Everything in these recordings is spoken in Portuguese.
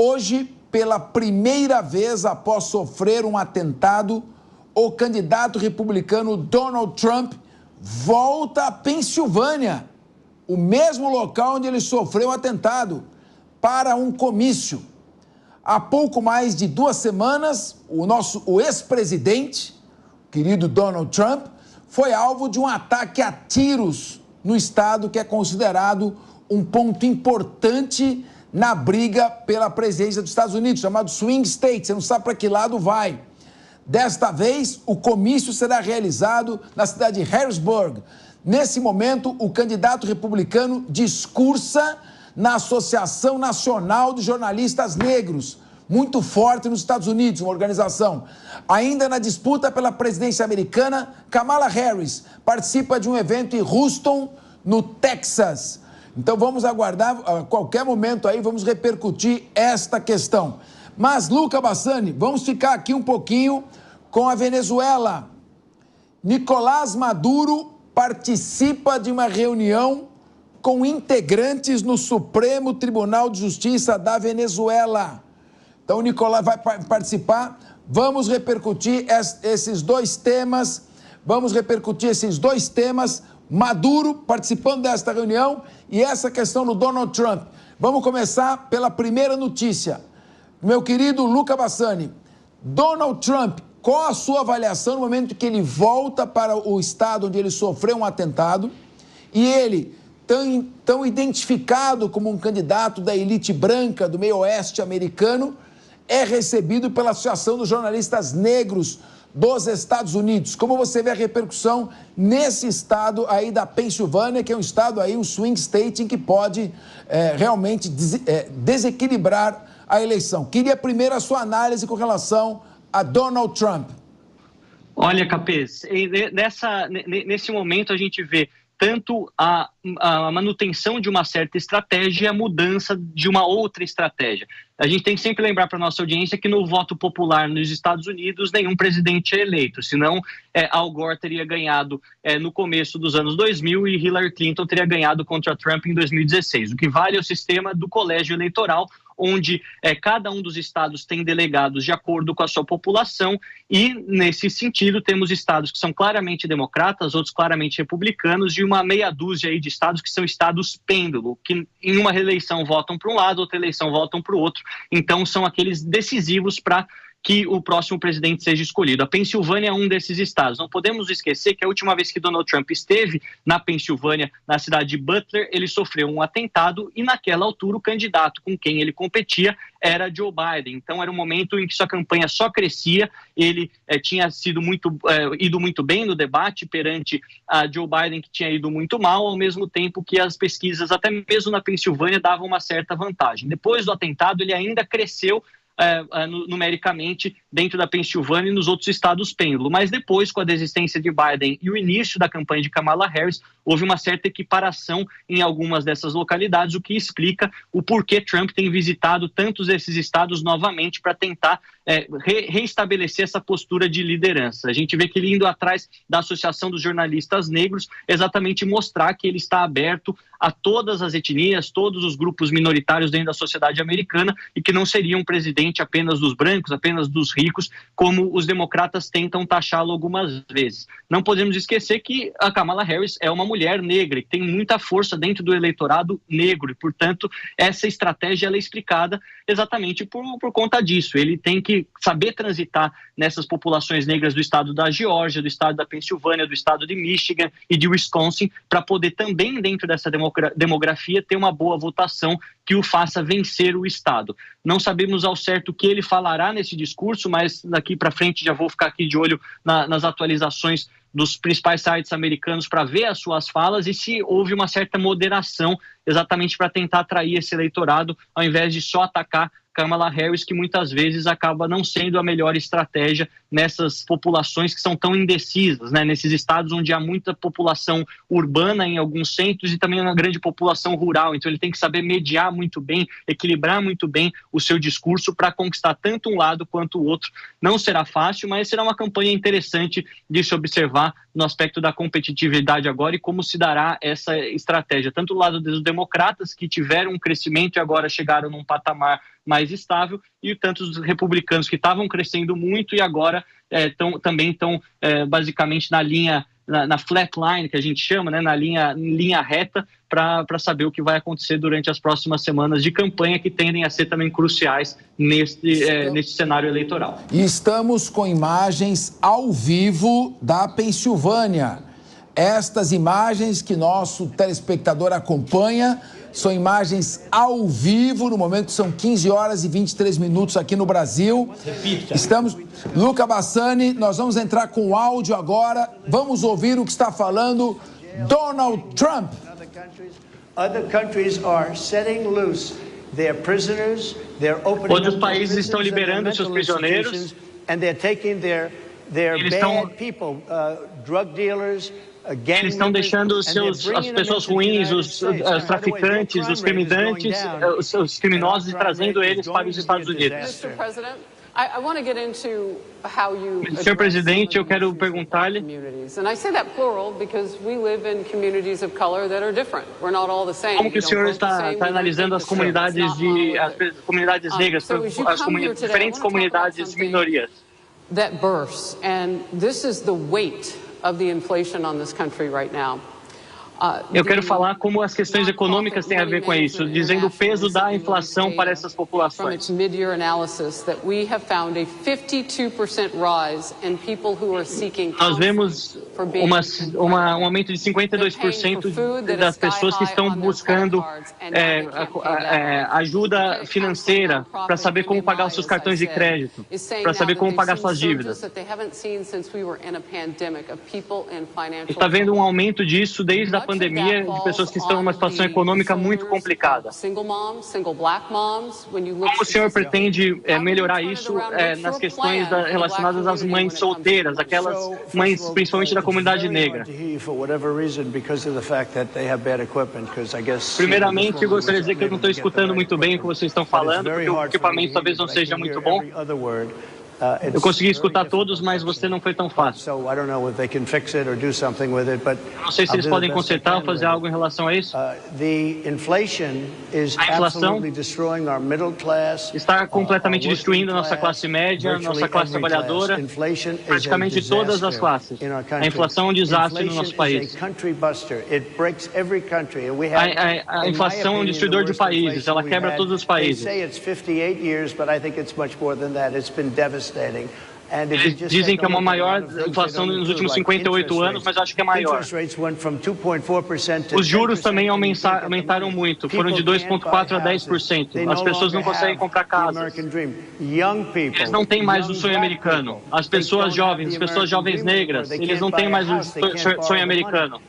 Hoje, pela primeira vez após sofrer um atentado, o candidato republicano Donald Trump volta à Pensilvânia, o mesmo local onde ele sofreu o atentado, para um comício. Há pouco mais de 2 semanas, o ex-presidente, querido Donald Trump, foi alvo de um ataque a tiros no estado que é considerado um ponto importante na briga pela presidência dos Estados Unidos, chamado Swing State. Você não sabe para que lado vai. Desta vez, o comício será realizado na cidade de Harrisburg. Nesse momento, o candidato republicano discursa na Associação Nacional de Jornalistas Negros, muito forte nos Estados Unidos, uma organização. Ainda na disputa pela presidência americana, Kamala Harris participa de um evento em Houston, no Texas. Então vamos aguardar, a qualquer momento aí, vamos repercutir esta questão. Mas, Luca Bassani, vamos ficar aqui um pouquinho com a Venezuela. Nicolás Maduro participa de uma reunião com integrantes no Supremo Tribunal de Justiça da Venezuela. Então, o Nicolás vai participar. Vamos repercutir esses dois temas. Maduro participando desta reunião e essa questão do Donald Trump. Vamos começar pela primeira notícia. Meu querido Luca Bassani, Donald Trump, qual a sua avaliação no momento que ele volta para o estado onde ele sofreu um atentado e ele, tão identificado como um candidato da elite branca do meio oeste americano, é recebido pela Associação dos Jornalistas Negros dos Estados Unidos? Como você vê a repercussão nesse estado aí da Pensilvânia, que é um estado aí, um swing state, em que pode realmente desequilibrar a eleição? Queria primeiro a sua análise com relação a Donald Trump. Olha, Capês, nesse momento a gente vê tanto a manutenção de uma certa estratégia e a mudança de uma outra estratégia. A gente tem que sempre lembrar para a nossa audiência que no voto popular nos Estados Unidos nenhum presidente é eleito, senão Al Gore teria ganhado no começo dos anos 2000 e Hillary Clinton teria ganhado contra Trump em 2016. O que vale é o sistema do colégio eleitoral, onde cada um dos estados tem delegados de acordo com a sua população e, nesse sentido, temos estados que são claramente democratas, outros claramente republicanos e uma meia dúzia aí de estados que são estados pêndulo, que em uma reeleição votam para um lado, outra eleição votam para o outro. Então, são aqueles decisivos para que o próximo presidente seja escolhido. A Pensilvânia é um desses estados. Não podemos esquecer que a última vez que Donald Trump esteve na Pensilvânia, na cidade de Butler, ele sofreu um atentado e naquela altura o candidato com quem ele competia era Joe Biden. Então era um momento em que sua campanha só crescia, ele tinha sido ido muito bem no debate perante a Joe Biden, que tinha ido muito mal, ao mesmo tempo que as pesquisas, até mesmo na Pensilvânia, davam uma certa vantagem. Depois do atentado, ele ainda cresceu numericamente dentro da Pensilvânia e nos outros estados pêndulo. Mas depois, com a desistência de Biden e o início da campanha de Kamala Harris, houve uma certa equiparação em algumas dessas localidades, o que explica o porquê Trump tem visitado tantos desses estados novamente para tentar reestabelecer essa postura de liderança. A gente vê que ele indo atrás da Associação dos Jornalistas Negros, exatamente mostrar que ele está aberto a todas as etnias, todos os grupos minoritários dentro da sociedade americana e que não seria um presidente apenas dos brancos, apenas dos ricos, como os democratas tentam taxá-lo algumas vezes. Não podemos esquecer que a Kamala Harris é uma mulher negra, que tem muita força dentro do eleitorado negro e, portanto, essa estratégia ela é explicada exatamente por conta disso. Ele tem que saber transitar nessas populações negras do estado da Geórgia, do estado da Pensilvânia, do estado de Michigan e de Wisconsin, para poder também, dentro dessa demografia, ter uma boa votação que o faça vencer o estado. Não sabemos ao certo o que ele falará nesse discurso, mas daqui para frente já vou ficar aqui de olho nas atualizações dos principais sites americanos para ver as suas falas e se houve uma certa moderação exatamente para tentar atrair esse eleitorado, ao invés de só atacar Kamala Harris, que muitas vezes acaba não sendo a melhor estratégia nessas populações que são tão indecisas, né? Nesses estados onde há muita população urbana em alguns centros e também uma grande população rural. Então ele tem que saber mediar muito bem, equilibrar muito bem o seu discurso para conquistar tanto um lado quanto o outro. Não será fácil, mas será uma campanha interessante de se observar. observar no aspecto da competitividade agora e como se dará essa estratégia, tanto do lado dos democratas, que tiveram um crescimento e agora chegaram num patamar mais estável, e tanto os republicanos, que estavam crescendo muito e agora também estão basicamente na linha, na flatline, que a gente chama, né, na linha reta, para saber o que vai acontecer durante as próximas semanas de campanha, que tendem a ser também cruciais neste cenário eleitoral. E estamos com imagens ao vivo da Pensilvânia. Estas imagens que nosso telespectador acompanha são imagens ao vivo, no momento são 15 horas e 23 minutos aqui no Brasil. Estamos... Luca Bassani, nós vamos entrar com o áudio agora. Vamos ouvir o que está falando Donald Trump. Outros países estão liberando seus prisioneiros. Eles estão deixando as pessoas ruins, os traficantes, os criminosos, e trazendo eles para os Estados Unidos. Senhor presidente, eu quero perguntar-lhe... Como que o senhor está analisando as comunidades negras, diferentes comunidades de minorias? Eu quero falar como as questões econômicas têm a ver com isso, dizendo o peso da inflação para essas populações. Nós vemos um aumento de 52% das pessoas que estão buscando ajuda financeira para saber como pagar os seus cartões de crédito, para saber como pagar suas dívidas. Está vendo um aumento disso desde a pandemia, de pessoas que estão numa situação econômica muito complicada. Como o senhor pretende melhorar isso nas questões relacionadas às mães solteiras, aquelas mães principalmente da comunidade negra? Primeiramente, eu gostaria de dizer que eu não estou escutando muito bem o que vocês estão falando, porque o equipamento talvez não seja muito bom. Eu consegui escutar todos, mas você não foi tão fácil. Não sei se eles podem consertar ou fazer algo em relação a isso. A inflação está completamente destruindo a nossa classe média, nossa classe trabalhadora, praticamente todas as classes. A inflação é um desastre no nosso país. A inflação é um destruidor de países, ela quebra todos os países. Eles dizem que é uma maior inflação nos últimos 58 anos, mas eu acho que é maior. Os juros também aumentaram muito, foram de 2,4% a 10%. As pessoas não conseguem comprar casas. Eles não têm mais o sonho americano. As pessoas jovens negras, eles não têm mais o sonho americano.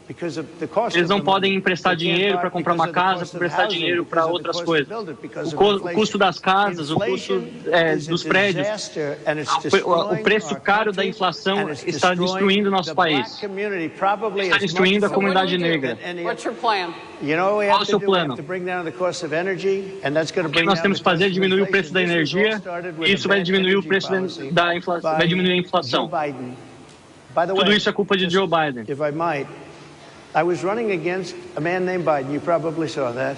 Eles não podem emprestar dinheiro para comprar uma casa, emprestar dinheiro para outras coisas. O custo das casas, o custo dos prédios, o preço caro da inflação está destruindo o nosso país. Está destruindo a comunidade negra. Qual é o seu plano? O que nós temos que fazer é diminuir o preço da energia, e isso vai diminuir o preço da inflação, vai diminuir a inflação. Tudo isso é culpa de Joe Biden.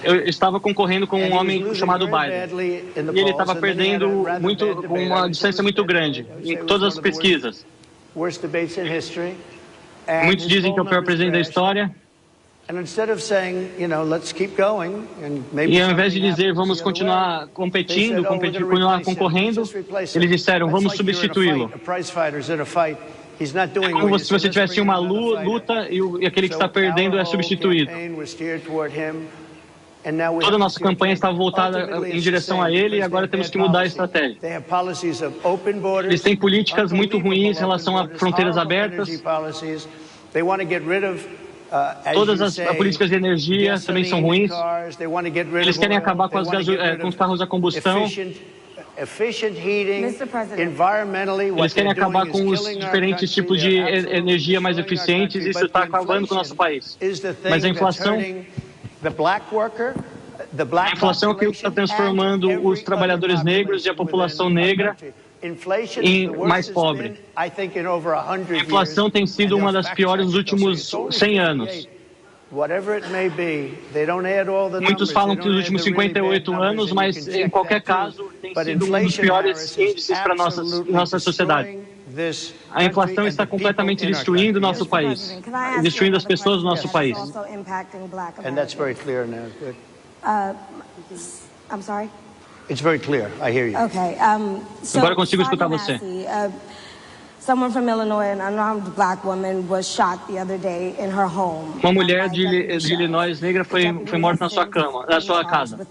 Eu estava concorrendo com um homem chamado Biden, e ele estava perdendo muito, com uma distância muito grande em todas as pesquisas. Muitos dizem que é o pior presidente da história. E ao invés de dizer vamos continuar competindo, continuar concorrendo, eles disseram vamos substituí-lo. É como se você tivesse uma luta e aquele que está perdendo é substituído. Toda a nossa campanha estava voltada em direção a ele, e agora temos que mudar a estratégia. Eles têm políticas muito ruins em relação a fronteiras abertas. Todas as políticas de energia também são ruins. Eles querem acabar com os carros a combustão. Eles querem acabar com os diferentes tipos de energia mais eficientes, e isso está acabando com o nosso país. Mas a inflação é o que está transformando os trabalhadores negros e a população negra mais pobre. A inflação tem sido uma das piores nos últimos 100 anos. Muitos falam que nos últimos 58 anos, mas em qualquer caso tem sido um dos piores índices para nossa sociedade. A inflação está completamente destruindo o nosso país, destruindo as pessoas do nosso país. I'm sorry? It's very clear. I hear you. Okay. Agora eu consigo escutar você. Someone from Illinois, an unarmed black woman, was shot the other day in her home. Uma mulher de Illinois negra foi morta na sua casa.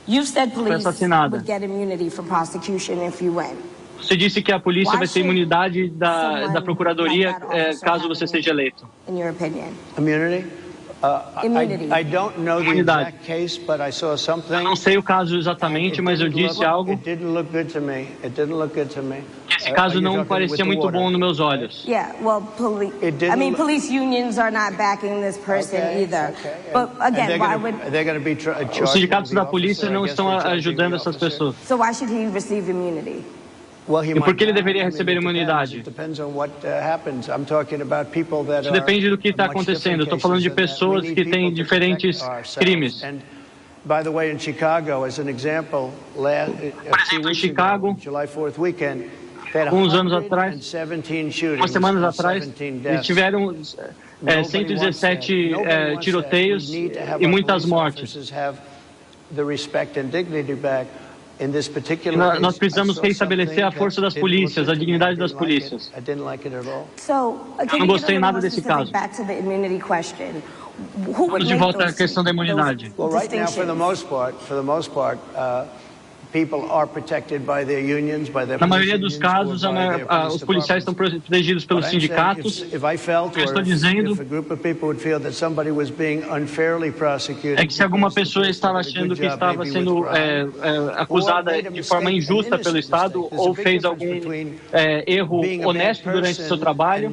You said police assassinada. would get immunity from prosecution if you win. Você disse que a polícia vai ter imunidade da procuradoria caso você seja eleito. In your opinion? Immunity? I don't know the exact case, but I saw something. Eu não sei o caso exatamente, mas eu disse algo. It didn't look good to me. It didn't look good to me. Esse caso não parecia muito bom nos meus olhos. Yeah, well, police unions are not backing this person either. But again, why would os sindicatos da polícia não estão ajudando essas pessoas? So why should he receive immunity? E por que ele deveria receber imunidade? Isso depende do que está acontecendo. Estou falando de pessoas que têm diferentes crimes. Por exemplo, em Chicago, alguns anos atrás, umas semanas atrás, eles tiveram 117 tiroteios e muitas mortes. Nós precisamos restabelecer a força das polícias, a dignidade das polícias. Eu não gostei nada desse caso. Vamos de volta à questão da imunidade. Na maioria dos casos, os policiais estão protegidos pelos sindicatos. O que eu estou dizendo é que se alguma pessoa estava achando que estava sendo acusada de forma injusta pelo Estado ou fez algum erro honesto durante o seu trabalho,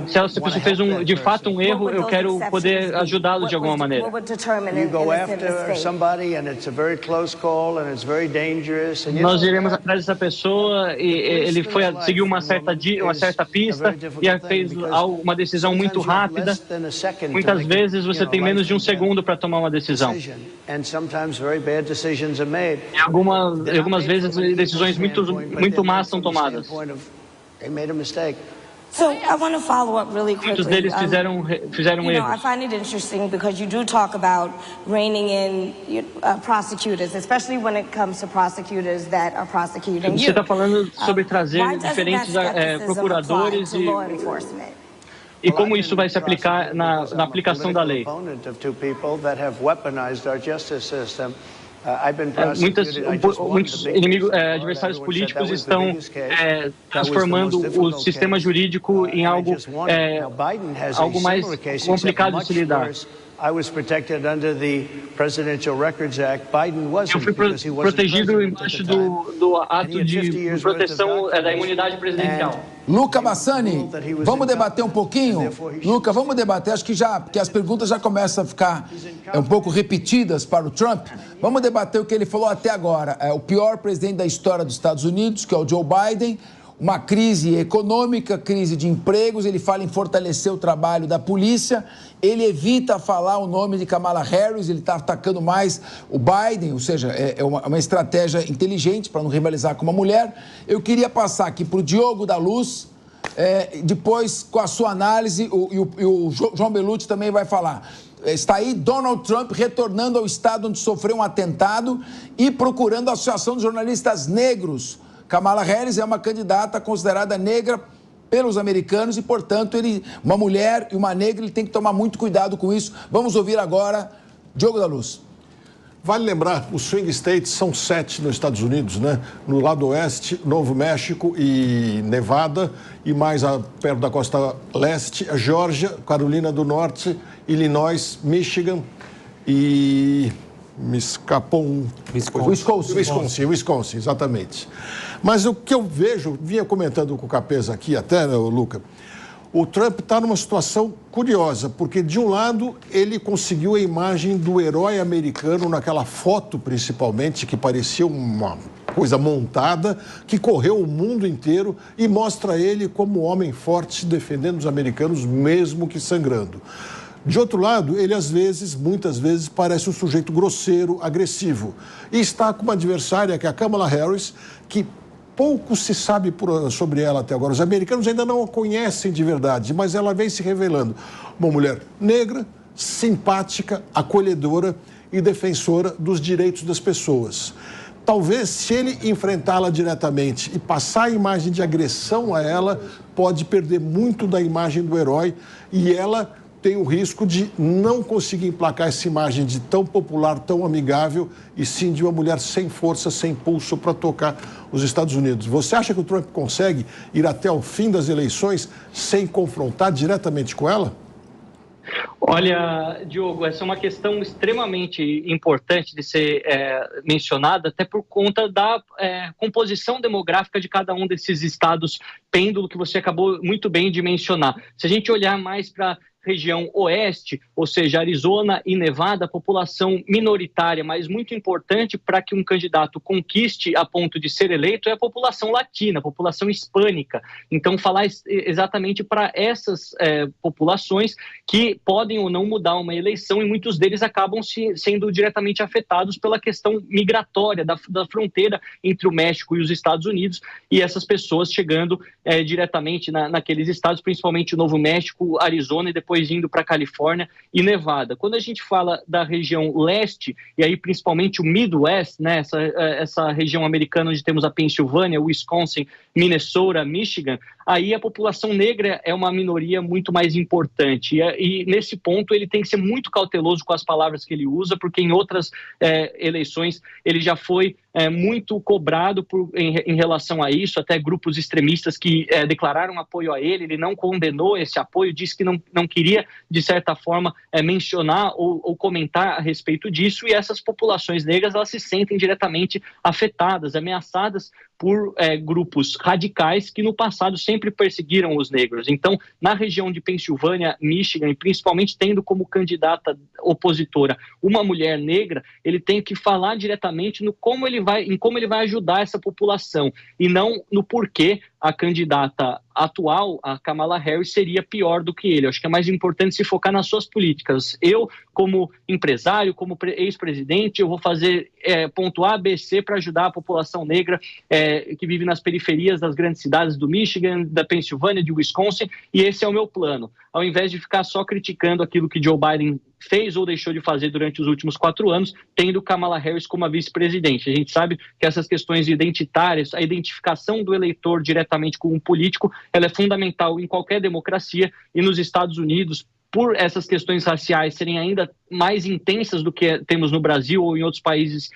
se essa pessoa fez de fato um erro, eu quero poder ajudá-lo de alguma maneira. Nós iremos atrás dessa pessoa e ele seguiu uma certa pista e fez uma decisão muito rápida. Muitas vezes você tem menos de um segundo para tomar uma decisão. E algumas vezes decisões muito más são tomadas. So I want to follow up really quickly. Muitos deles fizeram erros. I find it interesting because you do talk about reining in prosecutors, especially when it comes to prosecutors that are prosecuting you. Você está falando sobre trazer diferentes procuradores e como isso vai se aplicar na aplicação da lei. Muitos adversários políticos estão transformando o sistema jurídico em algo mais complicado de se lidar. Eu fui protegido embaixo do ato de proteção da imunidade presidencial. Luca Bassani, vamos debater um pouquinho? Luca, vamos debater, acho que porque as perguntas já começam a ficar um pouco repetidas para o Trump. Vamos debater o que ele falou até agora. O pior presidente da história dos Estados Unidos, que é o Joe Biden, uma crise econômica, crise de empregos, ele fala em fortalecer o trabalho da polícia, ele evita falar o nome de Kamala Harris, ele está atacando mais o Biden, ou seja, é uma estratégia inteligente para não rivalizar com uma mulher. Eu queria passar aqui para o Diogo da Luz, depois com a sua análise, e o João Belucci também vai falar. Está aí Donald Trump retornando ao estado onde sofreu um atentado e procurando a Associação de Jornalistas Negros. Kamala Harris é uma candidata considerada negra pelos americanos e, portanto, uma mulher e uma negra, ele tem que tomar muito cuidado com isso. Vamos ouvir agora Diogo da Luz. Vale lembrar, os swing states são 7 nos Estados Unidos, né? No lado oeste, Novo México e Nevada, e mais perto da costa leste, a Geórgia, Carolina do Norte, Illinois, Michigan e... me escapou um... Wisconsin, exatamente. Mas o que eu vejo, vinha comentando com o Capês aqui até, né, Luca, O Trump está numa situação curiosa, porque, de um lado, ele conseguiu a imagem do herói americano naquela foto, principalmente, que parecia uma coisa montada, que correu o mundo inteiro e mostra ele como homem forte, defendendo os americanos, mesmo que sangrando. De outro lado, ele, às vezes, muitas vezes, parece um sujeito grosseiro, agressivo. E está com uma adversária, que é a Kamala Harris, que pouco se sabe sobre ela até agora. Os americanos ainda não a conhecem de verdade, mas ela vem se revelando uma mulher negra, simpática, acolhedora e defensora dos direitos das pessoas. Talvez, se ele enfrentá-la diretamente e passar a imagem de agressão a ela, pode perder muito da imagem do herói, e ela tem o risco de não conseguir emplacar essa imagem de tão popular, tão amigável, e sim de uma mulher sem força, sem pulso para tocar os Estados Unidos. Você acha que o Trump consegue ir até o fim das eleições sem confrontar diretamente com ela? Olha, Diogo, essa é uma questão extremamente importante de ser mencionada, até por conta da composição demográfica de cada um desses estados pêndulo que você acabou muito bem de mencionar. Se a gente olhar mais para região oeste, ou seja, Arizona e Nevada, a população minoritária, mas muito importante para que um candidato conquiste a ponto de ser eleito é a população latina, a população hispânica. Então, falar exatamente para essas populações que podem ou não mudar uma eleição, e muitos deles acabam sendo diretamente afetados pela questão migratória da fronteira entre o México e os Estados Unidos, e essas pessoas chegando diretamente naqueles estados, principalmente o Novo México, Arizona e depois indo para Califórnia e Nevada. Quando a gente fala da região leste, e aí principalmente o Midwest, né, essa região americana onde temos a Pensilvânia, Wisconsin, Minnesota, Michigan, aí a população negra é uma minoria muito mais importante. E nesse ponto ele tem que ser muito cauteloso com as palavras que ele usa, porque em outras eleições ele já foi muito cobrado em relação a isso, até grupos extremistas que declararam apoio a ele não condenou esse apoio, disse que não queria, de certa forma, mencionar ou comentar a respeito disso, e essas populações negras elas se sentem diretamente afetadas, ameaçadas por grupos radicais que no passado sempre perseguiram os negros. Então, na região de Pensilvânia, Michigan, e principalmente tendo como candidata opositora uma mulher negra, ele tem que falar diretamente em como ele vai ajudar essa população, e não no porquê a candidata atual, a Kamala Harris, seria pior do que ele. Eu acho que é mais importante se focar nas suas políticas. Eu, como empresário, como ex-presidente, eu vou fazer ponto A, B, C para ajudar a população negra que vive nas periferias das grandes cidades do Michigan, da Pensilvânia, de Wisconsin, e esse é o meu plano. Ao invés de ficar só criticando aquilo que Joe Biden fez ou deixou de fazer durante os últimos 4 anos, tendo Kamala Harris como a vice-presidente. A gente sabe que essas questões identitárias, a identificação do eleitor diretamente com um político, ela é fundamental em qualquer democracia, e nos Estados Unidos, por essas questões raciais serem ainda mais intensas do que temos no Brasil ou em outros países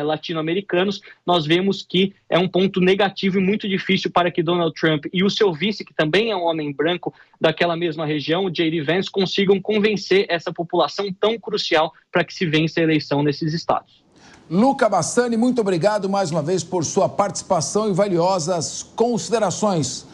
latino-americanos, nós vemos que é um ponto negativo e muito difícil para que Donald Trump e o seu vice, que também é um homem branco daquela mesma região, o J.D. Vance, consigam convencer essa população tão crucial para que se vença a eleição nesses estados. Luca Bassani, muito obrigado mais uma vez por sua participação e valiosas considerações.